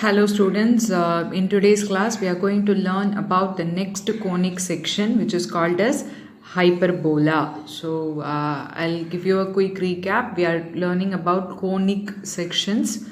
Hello students, in today's class we are going to learn about the next conic section which is called as hyperbola. So I'll give you a quick recap. We are learning about conic sections.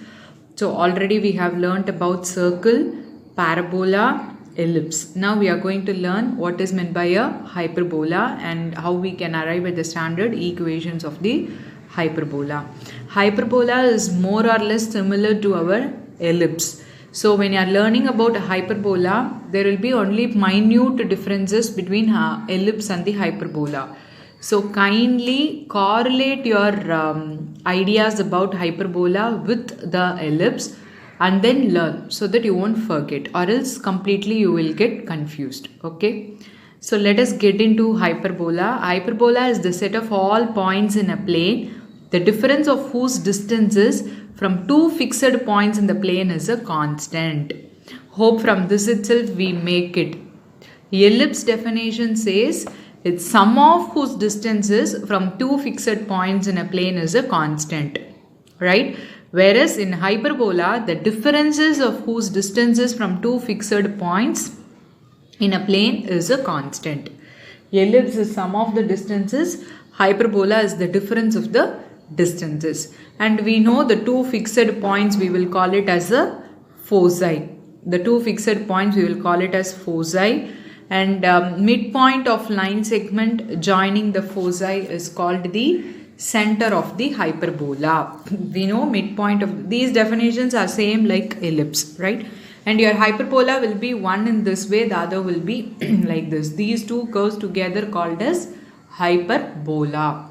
So already we have learnt about circle, parabola, ellipse. Now we are going to learn what is meant by a hyperbola and how we can arrive at the standard equations of the hyperbola. Hyperbola is more or less similar to our ellipse. So when you are learning about a hyperbola, there will be only minute differences between ellipse and the hyperbola. So kindly correlate your ideas about hyperbola with the ellipse and then learn so that you won't forget, or else completely you will get confused. Okay. So let us get into hyperbola. Hyperbola is the set of all points in a plane, the difference of whose distances from two fixed points in the plane is a constant. Hope from this itself we make it. Ellipse definition says it's sum of whose distances from two fixed points in a plane is a constant. Right? Whereas in hyperbola, the differences of whose distances from two fixed points in a plane is a constant. Ellipse is sum of the distances. Hyperbola is the difference of the distances. And we know the two fixed points, we will call it as a foci. The two fixed points we will call it as foci, and midpoint of line segment joining the foci is called the center of the hyperbola. We know midpoint of these definitions are same like ellipse, right? And your hyperbola will be one in this way, the other will be like this. These two curves together called as hyperbola,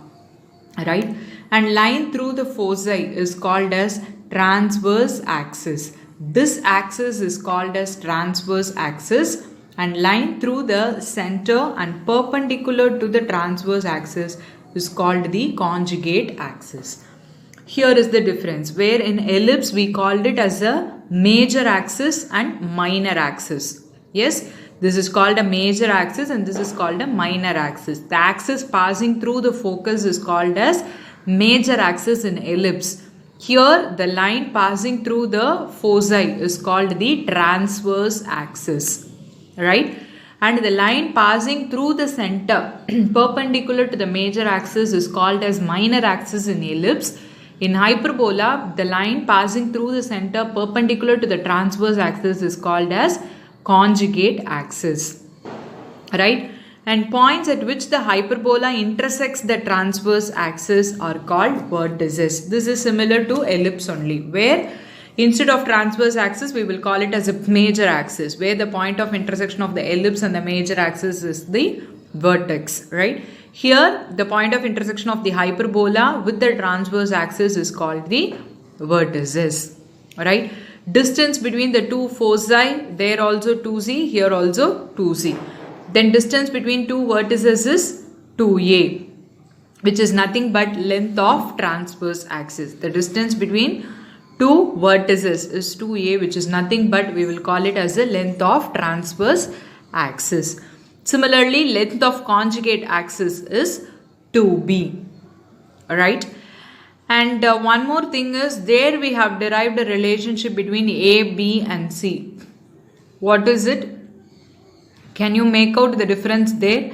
right? And line through the foci is called as transverse axis. This axis is called as transverse axis, and line through the center and perpendicular to the transverse axis is called the conjugate axis. Here is the difference, where in ellipse we called it as a major axis and minor axis. Yes, this is called a major axis and this is called a minor axis. The axis passing through the focus is called as major axis in ellipse. Here the line passing through the foci is called the transverse axis, right? And the line passing through the center perpendicular to the major axis is called as minor axis in ellipse. In hyperbola, the line passing through the center perpendicular to the transverse axis is called as conjugate axis, right? And points at which the hyperbola intersects the transverse axis are called vertices. This is similar to ellipse only, where instead of transverse axis we will call it as a major axis, where the point of intersection of the ellipse and the major axis is the vertex, right? Here the point of intersection of the hyperbola with the transverse axis is called the vertices, right? Distance between the two foci, there also 2c, here also 2c. Then distance between two vertices is 2a, which is nothing but length of transverse axis. The distance between two vertices is 2a, which is nothing but we will call it as the length of transverse axis. Similarly, length of conjugate axis is 2b, right? And one more thing is, there we have derived a relationship between a, b and c. What is it? Can you make out the difference there?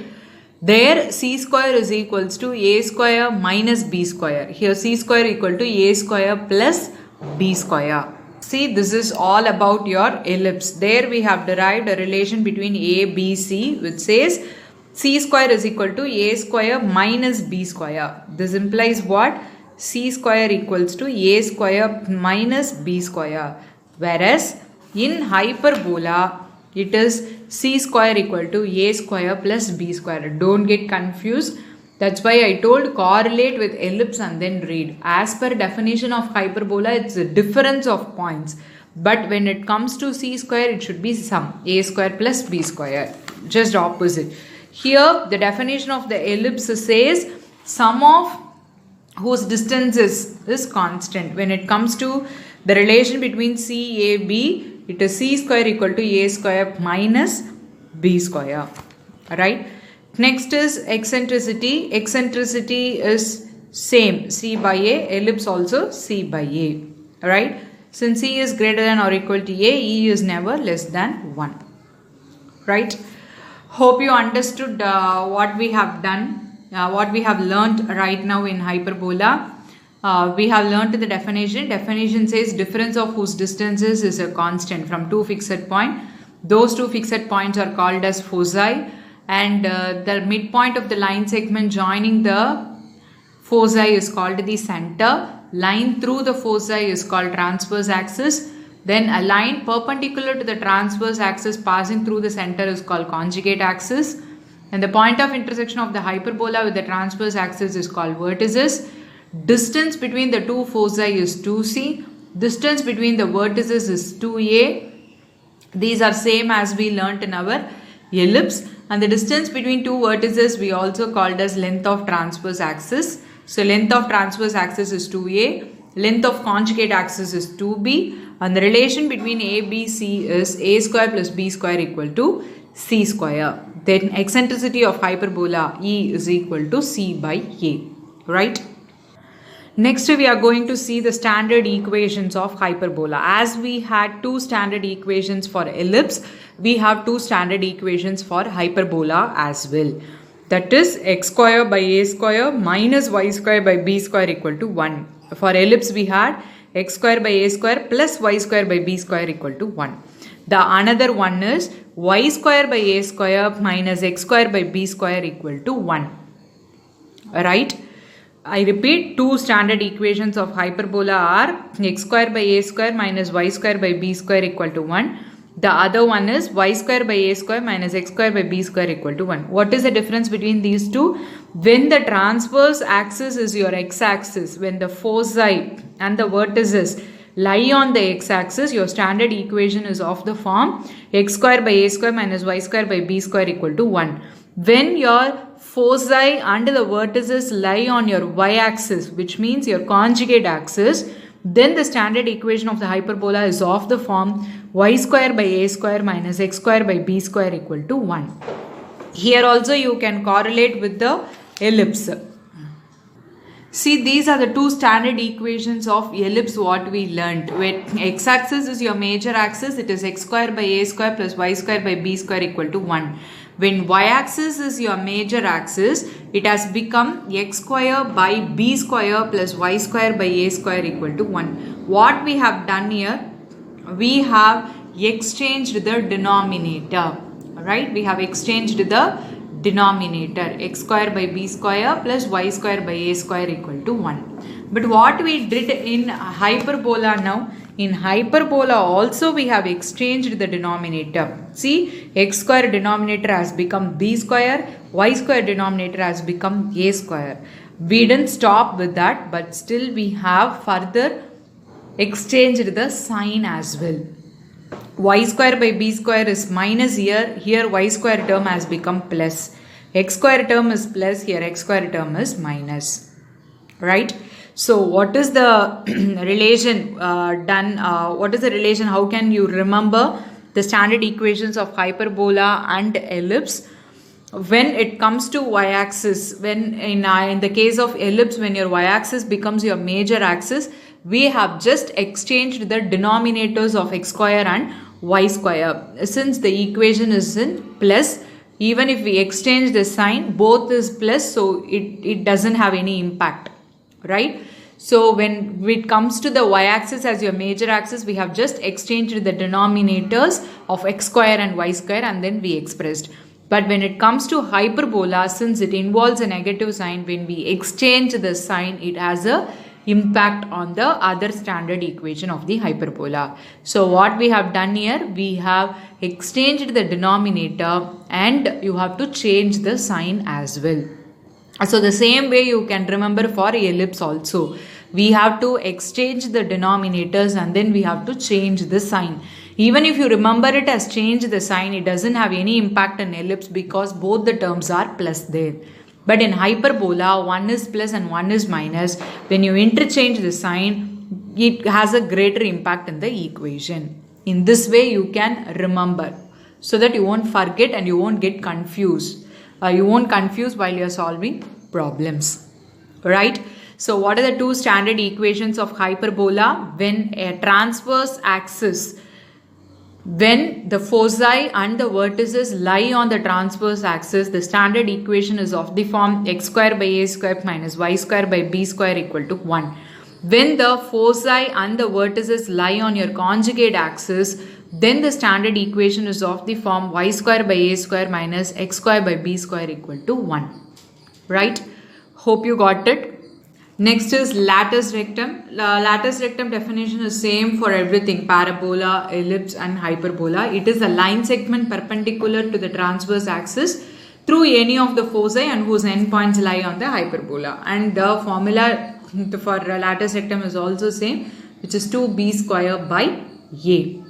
There c square is equals to a square minus b square. Here c square equal to a square plus b square. See, this is all about your ellipse. There we have derived a relation between a, b, c, which says c square is equal to a square minus b square. This implies what? C square equals to a square minus b square. Whereas in hyperbola, it is c square equal to a square plus b square. Don't get confused. That's why I told correlate with ellipse and then read. As per definition of hyperbola, it's a difference of points. But when it comes to c square, it should be sum. A square plus b square. Just opposite. Here, the definition of the ellipse says sum of whose distance is constant. When it comes to the relation between c, a, b, it is c square equal to a square minus b square. Right? Next is eccentricity. Eccentricity is same, c by a, ellipse also c by a, right? Since E is greater than or equal to A, E is never less than 1. Right? Hope you understood what we have done, what we have learnt right now in hyperbola. We have learnt the definition. Definition says difference of whose distances is a constant from two fixed points. Those two fixed points are called as foci, and the midpoint of the line segment joining the foci is called the center. Line through the foci is called transverse axis. Then a line perpendicular to the transverse axis passing through the center is called conjugate axis. And the point of intersection of the hyperbola with the transverse axis is called vertices. Distance between the two foci is 2c. Distance between the vertices is 2a. These are same as we learnt in our ellipse. And the distance between two vertices we also called as length of transverse axis. So length of transverse axis is 2a. Length of conjugate axis is 2b. And the relation between a, b, c is a square plus b square equal to c square. Then eccentricity of hyperbola E is equal to c by a. Right? Next we are going to see the standard equations of hyperbola. As we had two standard equations for ellipse, we have two standard equations for hyperbola as well. That is x square by a square minus y square by b square equal to 1. For ellipse we had x square by a square plus y square by b square equal to 1. The another one is y square by a square minus x square by b square equal to 1. Right? I repeat, two standard equations of hyperbola are x square by a square minus y square by b square equal to 1. The other one is y square by a square minus x square by b square equal to 1. What is the difference between these two? When the transverse axis is your x-axis, when the foci and the vertices lie on the x-axis, your standard equation is of the form x square by a square minus y square by b square equal to 1. When your foci and the vertices lie on your y-axis, which means your conjugate axis, then the standard equation of the hyperbola is of the form y square by a square minus x square by b square equal to 1. Here also you can correlate with the ellipse. See, these are the two standard equations of ellipse what we learnt. When x-axis is your major axis, it is x square by a square plus y square by b square equal to 1. When y-axis is your major axis, it has become x square by b square plus y square by a square equal to 1. What we have done here, we have exchanged the denominator. Right? We have exchanged the denominator. X square by b square plus y square by a square equal to 1. But what we did in hyperbola now, in hyperbola also we have exchanged the denominator. See, x square denominator has become b square, y square denominator has become a square. We didn't stop with that, but still we have further exchanged the sign as well. Y square by b square is minus here. Here y square term has become plus. X square term is plus. Here x square term is minus. Right? So what is the relation done? What is the relation? How can you remember the standard equations of hyperbola and ellipse? When it comes to y-axis, when in the case of ellipse, when your y-axis becomes your major axis, we have just exchanged the denominators of x square and y square. Since the equation is in plus, even if we exchange the sign, both is plus, so it doesn't have any impact. Right? So when it comes to the y-axis as your major axis, we have just exchanged the denominators of x square and y square and then we expressed. But when it comes to hyperbola, since it involves a negative sign, when we exchange the sign, it has a impact on the other standard equation of the hyperbola. So what we have done here, we have exchanged the denominator and you have to change the sign as well. So the same way you can remember for ellipse also. We have to exchange the denominators and then we have to change the sign. Even if you remember it as change the sign, it doesn't have any impact on ellipse because both the terms are plus there. But in hyperbola, one is plus and one is minus. When you interchange the sign, it has a greater impact in the equation. In this way, you can remember so that you won't forget and you won't get confused. You won't confuse while you are solving problems. Right? So what are the two standard equations of hyperbola? When a transverse axis, when the foci and the vertices lie on the transverse axis, the standard equation is of the form x square by a square minus y square by b square equal to 1. When the foci and the vertices lie on your conjugate axis, then the standard equation is of the form y square by a square minus x square by b square equal to 1. Right? Hope you got it. Next is latus rectum. Latus rectum definition is same for everything: parabola, ellipse and hyperbola. It is a line segment perpendicular to the transverse axis through any of the foci and whose endpoints lie on the hyperbola. And the formula for latus rectum is also same, which is 2b square by a.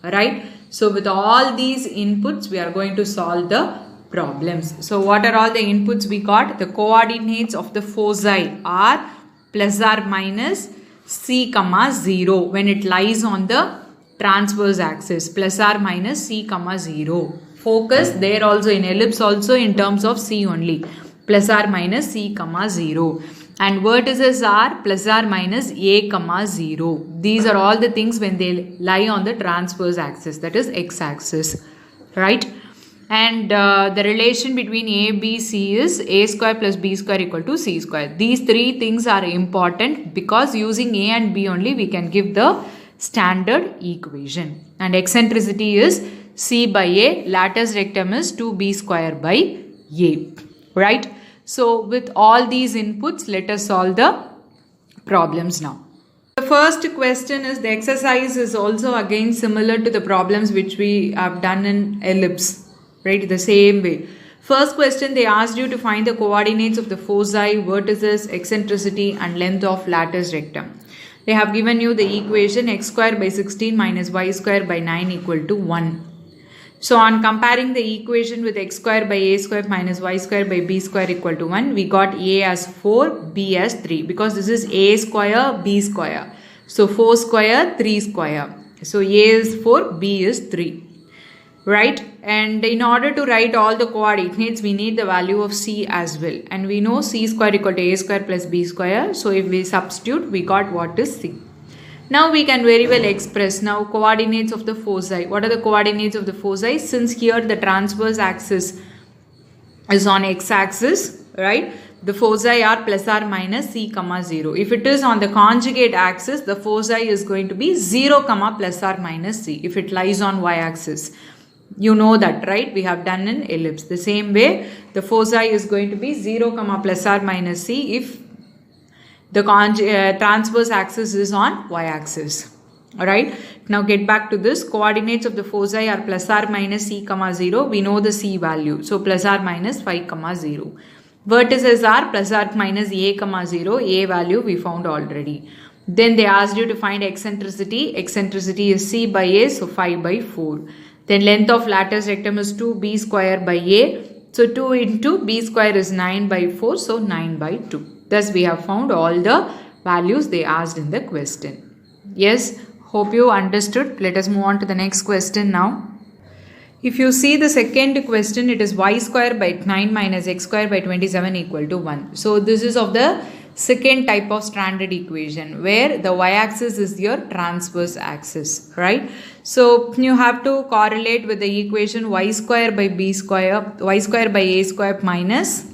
Right? So with all these inputs, we are going to solve the problems. So what are all the inputs we got? The coordinates of the foci are plus or minus c comma 0 when it lies on the transverse axis, plus or minus c comma 0. Focus there also, in ellipse also in terms of c only, plus or minus c comma 0. And vertices are plus or minus a comma 0. These are all the things when they lie on the transverse axis, that is x axis, right? And the relation between a, b, c is a square plus b square equal to c square. These three things are important because using a and b only we can give the standard equation. And eccentricity is c by a, latus rectum is 2b square by a, right? So with all these inputs, let us solve the problems now. The first question is, the exercise is also again similar to the problems which we have done in ellipse. Right, the same way. First question, they asked you to find the coordinates of the foci, vertices, eccentricity and length of latus rectum. They have given you the equation x square by 16 minus y square by 9 equal to 1. So on comparing the equation with x square by a square minus y square by b square equal to 1, we got a as 4, b as 3, because this is a square, b square. So 4 square, 3 square. So a is 4, b is 3. Right? And in order to write all the coordinates, we need the value of c as well. And we know c square equal to a square plus b square. So if we substitute, we got what is c. Now we can very well express now coordinates of the foci. What are the coordinates of the foci? Since here the transverse axis is on x-axis, right? The foci are plus or minus c comma 0. If it is on the conjugate axis, the foci is going to be 0 comma plus or minus c if it lies on y-axis. You know that, right? We have done in ellipse. The same way, the foci is going to be 0 comma plus or minus c if the transverse axis is on y-axis. Alright. Now get back to this. Coordinates of the foci are plus or minus c comma 0. We know the c value. So plus or minus 5 comma 0. Vertices are plus or minus a comma 0. A value we found already. Then they asked you to find eccentricity. Eccentricity is c by a, so 5 by 4. Then length of latus rectum is 2b square by a. So 2 into b square is 9 by 4. So 9 by 2. Thus we have found all the values they asked in the question. Yes, hope you understood. Let us move on to the next question now. If you see the second question, it is y square by 9 minus x square by 27 equal to 1. So this is of the second type of standard equation where the y-axis is your transverse axis, right? So you have to correlate with the equation y square by b square, y square by a square minus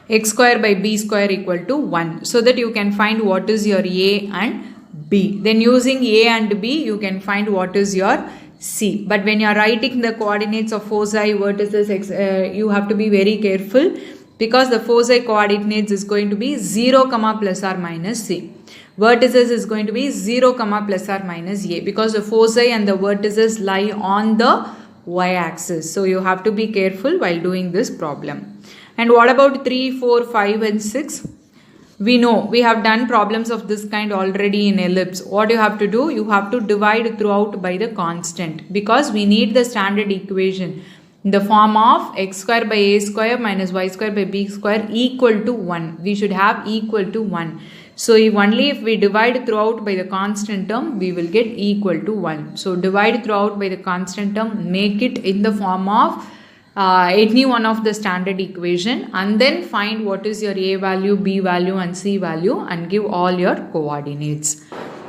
x square by b square equal to 1, so that you can find what is your a and b. Then using a and b, you can find what is your c. But when you are writing the coordinates of foci, vertices, you have to be very careful, because the foci coordinates is going to be 0 comma plus or minus c. Vertices is going to be 0 comma plus or minus a, because the foci and the vertices lie on the y-axis. So you have to be careful while doing this problem. And what about 3, 4, 5 and 6? We know we have done problems of this kind already in ellipse. What you have to do? You have to divide throughout by the constant, because we need the standard equation in the form of x square by a square minus y square by b square equal to 1. We should have equal to 1. So if we divide throughout by the constant term, we will get equal to 1. So divide throughout by the constant term, make it in the form of any one of the standard equation, and then find what is your a value, b value and c value, and give all your coordinates.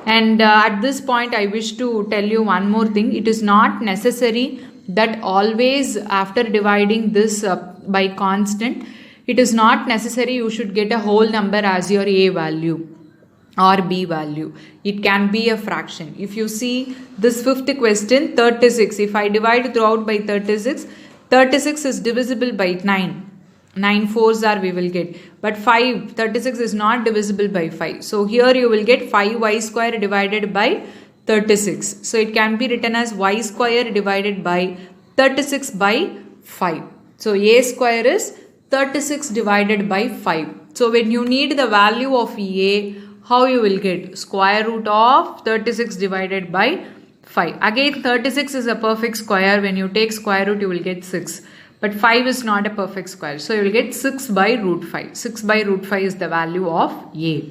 And at this point I wish to tell you one more thing. It is not necessary that always after dividing this by constant, it is not necessary you should get a whole number as your a value or b value. It can be a fraction. If you see this fifth question, 36, if I divide throughout by 36, 36 is divisible by 9. 9 fours are we will get. But 36 is not divisible by 5. So here you will get 5y square divided by 36. So it can be written as y square divided by 36 by 5. So a square is 36 divided by 5. So when you need the value of a, how you will get? Square root of 36 divided by 5. Again 36 is a perfect square. When you take square root you will get 6. But 5 is not a perfect square. So you will get 6 by root 5. 6 by root 5 is the value of a.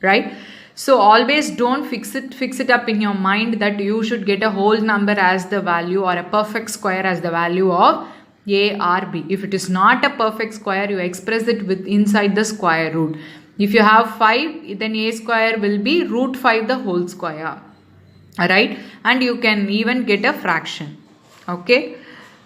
Right? So always don't fix it up in your mind that you should get a whole number as the value or a perfect square as the value of a or b. If it is not a perfect square, you express it with inside the square root. If you have 5, then a square will be root 5 the whole square. Alright, and you can even get a fraction. Okay,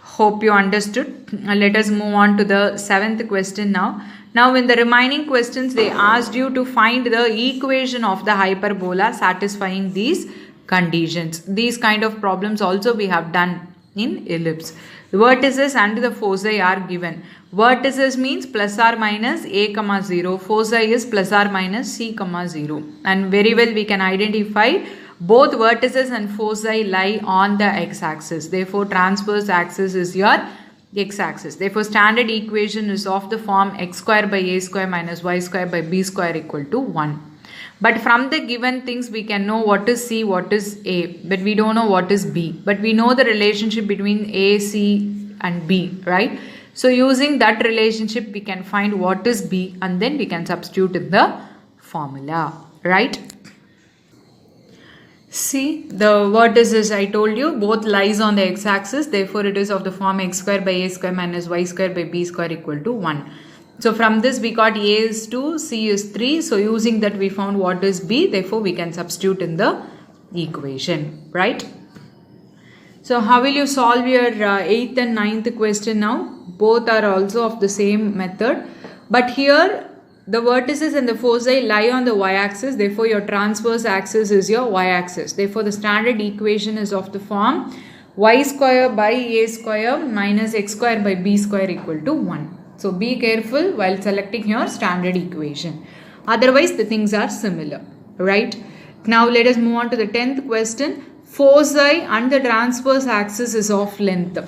hope you understood. Let us move on to the 7th question now. Now in the remaining questions they asked you to find the equation of the hyperbola satisfying these conditions. These kind of problems also we have done in ellipse. The vertices and the foci are given. Vertices means plus or minus a comma 0. Foci is plus or minus c comma 0. And very well we can identify both vertices and foci lie on the x-axis. Therefore, transverse axis is your x-axis. Therefore, standard equation is of the form x square by a square minus y square by b square equal to 1. But from the given things, we can know what is c, what is a, but we don't know what is b. But we know the relationship between a, c and b, right? So, using that relationship, we can find what is b and then we can substitute in the formula, right? See, the vertices I told you both lies on the x-axis. Therefore, it is of the form x square by a square minus y square by b square equal to 1. So, from this we got a is 2, c is 3. So, using that we found what is b. Therefore, we can substitute in the equation, right? So, how will you solve your 8th and 9th question now? Both are also of the same method. But here the vertices and the foci lie on the y-axis. Therefore, your transverse axis is your y-axis. Therefore, the standard equation is of the form y square by a square minus x square by b square equal to 1. So, be careful while selecting your standard equation. Otherwise, the things are similar, right? Now, let us move on to the 10th question. Foci and the transverse axis is of length.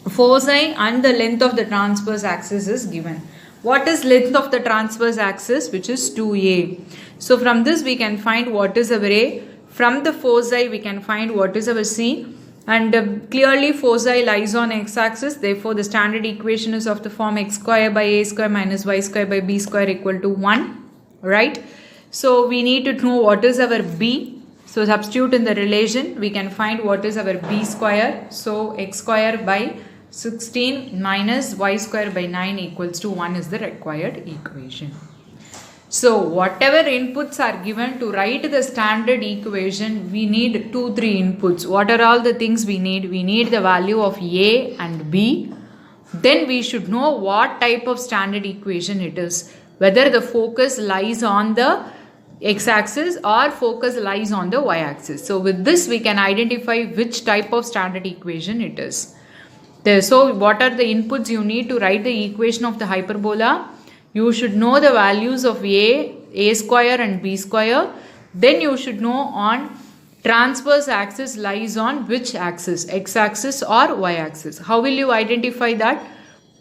Foci and the length of the transverse axis is given. What is length of the transverse axis? Which is 2a. So from this we can find what is our a. From the foci we can find what is our c. And clearly foci lies on x-axis. Therefore the standard equation is of the form x square by a square minus y square by b square equal to 1. Right? So we need to know what is our b. So substitute in the relation. We can find what is our b square. So x square by 16 minus y square by 9 equals to 1 is the required equation. So, whatever inputs are given to write the standard equation, we need 2-3 inputs. What are all the things we need? We need the value of a and b. Then we should know what type of standard equation it is. Whether the focus lies on the x-axis or focus lies on the y-axis. So, with this we can identify which type of standard equation it is. So, what are the inputs you need to write the equation of the hyperbola? You should know the values of a square and b square. Then you should know on transverse axis lies on which axis, x-axis or y-axis. How will you identify that?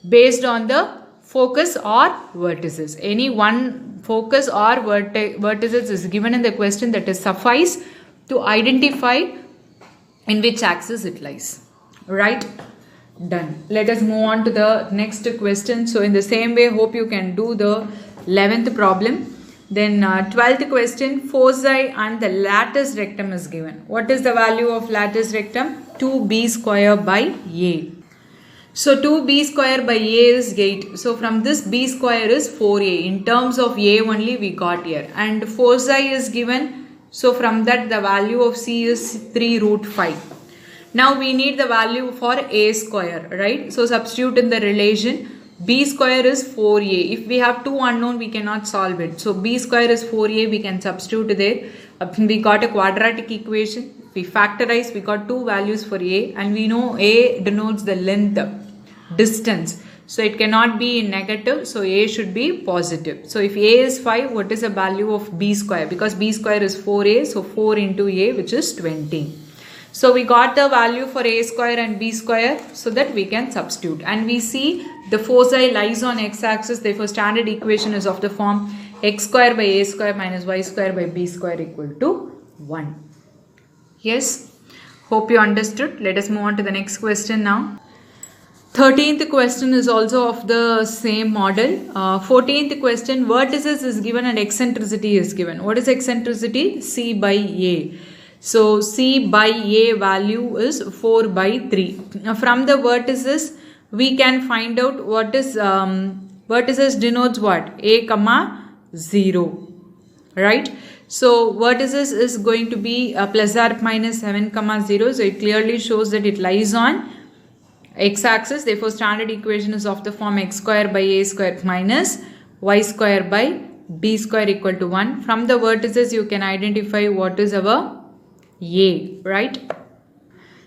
Based on the focus or vertices. Any one focus or vertices is given in the question, that is suffice to identify in which axis it lies. Right? Done. Let us move on to the next question. So in the same way, hope you can do the 11th problem. Then 12th question, foci and the latus rectum is given. What is the value of latus rectum? 2b square by a. So 2b square by a is 8. So from this b square is 4a. In terms of a only we got here. And foci is given. So from that the value of c is 3 root 5. Now we need the value for a square, right? So substitute in the relation. B square is 4a. If we have two unknown, we cannot solve it. So b square is 4a, we can substitute there. We got a quadratic equation. We factorize, we got two values for a, and we know a denotes the length, distance. So it cannot be negative, so a should be positive. So if a is 5, what is the value of b square? Because b square is 4a, so 4 into a, which is 20. So we got the value for a square and b square, so that we can substitute. And we see the foci lies on x-axis, therefore standard equation is of the form x square by a square minus y square by b square equal to 1. Yes, hope you understood. Let us move on to the next question now. 13th question is also of the same model. 14th question, vertices is given and eccentricity is given. What is eccentricity? C by A. So C by A value is 4 by 3. Now from the vertices, we can find out what is, vertices denotes what? A comma 0, right? So vertices is going to be plus or minus 7 comma 0. So it clearly shows that it lies on x-axis. Therefore standard equation is of the form x square by a square minus y square by b square equal to 1. From the vertices you can identify what is our a, right?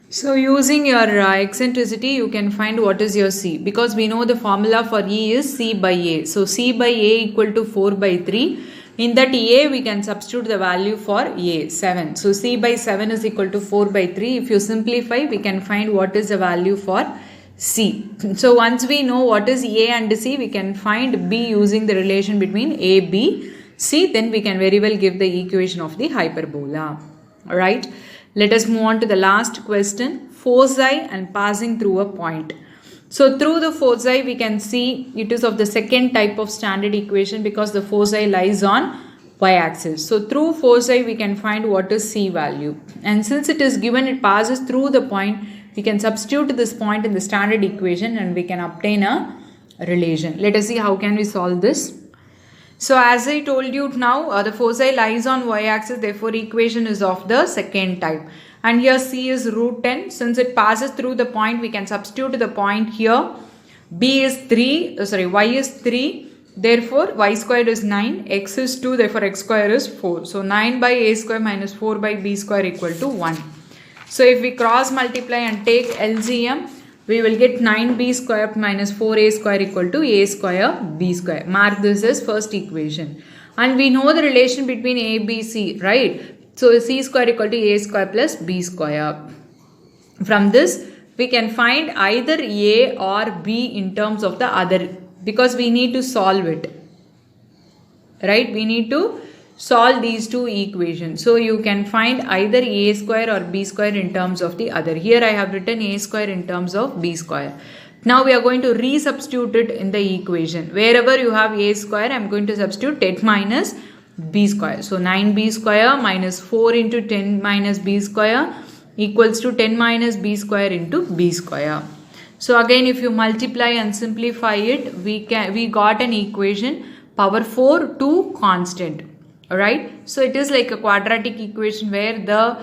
So using your eccentricity, you can find what is your c, because we know the formula for e is c by a. So c by a equal to 4 by 3. In that a, we can substitute the value for a, 7. So c by 7 is equal to 4 by 3. If you simplify, we can find what is the value for c. So once we know what is a and c, we can find b using the relation between a, b, c. Then we can very well give the equation of the hyperbola. Alright, let us move on to the last question. Foci and passing through a point. So through the foci, we can see it is of the second type of standard equation, because the foci lies on y-axis. So through foci, we can find what is c value. And since it is given, it passes through the point, we can substitute this point in the standard equation and we can obtain a relation. Let us see how can we solve this. So as I told you now, the foci lies on y-axis, therefore equation is of the second type. And here c is root 10. Since it passes through the point, we can substitute the point here. B is 3, y is 3. Therefore, y squared is 9, x is 2, therefore x square is 4. So 9 by a square minus 4 by b square equal to 1. So if we cross multiply and take LCM, we will get 9b square minus 4a square equal to a square b square. Mark this as first equation. And we know the relation between a, b, c, right? So c square equal to a square plus b square. From this, we can find either a or b in terms of the other, because we need to solve it, right? We need to solve these two equations. So you can find either a square or b square in terms of the other. Here I have written a square in terms of b square. Now we are going to resubstitute it in the equation. Wherever you have a square, I am going to substitute 10 minus b square. So 9b square minus 4 into 10 minus b square equals to 10 minus b square into b square. So again, if you multiply and simplify it, we got an equation power 4 to constant. Alright, so it is like a quadratic equation where the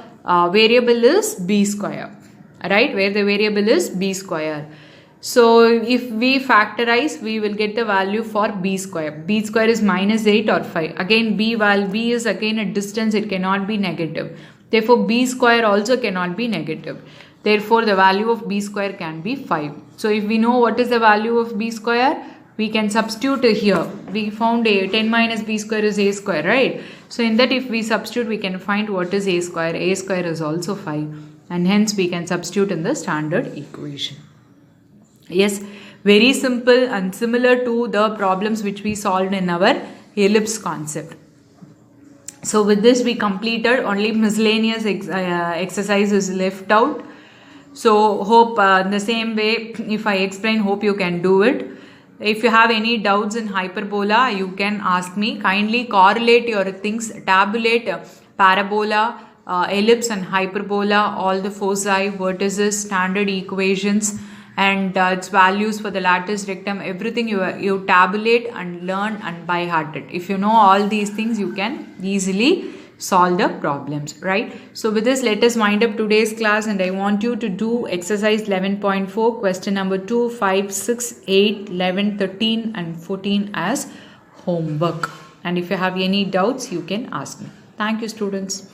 variable is b square, right? Where the variable is b square. So if we factorize, we will get the value for b square. B square is minus 8 or 5. Again, b is again a distance, it cannot be negative. Therefore, b square also cannot be negative. Therefore, the value of b square can be 5. So if we know what is the value of b square, we can substitute here. We found a 10 minus b square is a square, right? So in that, if we substitute, we can find what is a square. A square is also 5, and hence we can substitute in the standard equation. Yes, very simple and similar to the problems which we solved in our ellipse concept. So with this, we completed. Only miscellaneous exercise is left out. So hope in the same way, if I explain, hope you can do it. If you have any doubts in hyperbola, you can ask me. Kindly correlate your things, tabulate parabola, ellipse and hyperbola, all the foci, vertices, standard equations, and its values for the lattice, rectum, everything you tabulate and learn and by hearted. If you know all these things, you can easily solve the problems, right? So with this, let us wind up today's class, and I want you to do exercise 11.4, question number 2, 5, 6, 8, 11, 13 and 14 as homework. And if you have any doubts, you can ask me. Thank you, students.